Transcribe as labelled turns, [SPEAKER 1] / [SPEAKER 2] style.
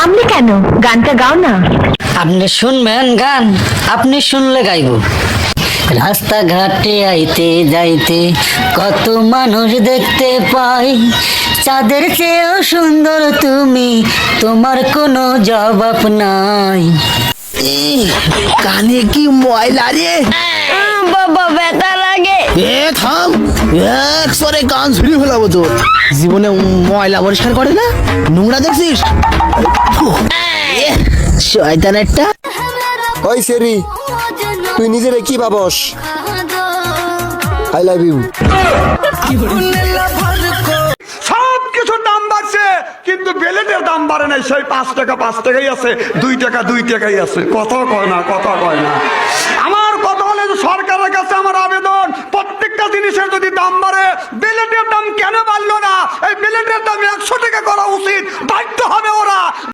[SPEAKER 1] থামলে কেন? গানটা গাও না।
[SPEAKER 2] আপনি শুনবেন গান? আপনি শুনলে গাইব। রাস্তাঘাটে আইতে যাইতে কত মানুষ দেখতে পাই, চাঁদের চেয়েও সুন্দর তুমি, তোমার কোনো জবাব নাই।
[SPEAKER 3] কানে কি ময়লা রে?
[SPEAKER 1] বাবা ব্যথা লাগে।
[SPEAKER 3] এ থাম, একবারে কান ঝুড়ি ফেলাবো তোর। জীবনে ময়লা পরিষ্কার করে না, নোংরা দেখছিস? শয়তান একটা।
[SPEAKER 4] ওই সেরি, তুই নিজেরে কি ভাবস? I love you.
[SPEAKER 5] সব কিছুর দাম বাড়ছে, কিন্তু বেলেটের দাম বাড়ে নাই। সেই 5 টাকা 5 টাকাই আছে, 2 টাকা 2 টাকাই আছে। কথা কয় না, কথা কয় না। আমার কথা হলে যে সরকারের কাছে আমার আবেদন, প্রত্যেকটা জিনিসের যদি দাম বাড়ে, বেলেটের দাম কেন বাড়লো না? এই বেলেটের দাম 100 টাকা করা উচিত, বাধ্য হবে ওরা।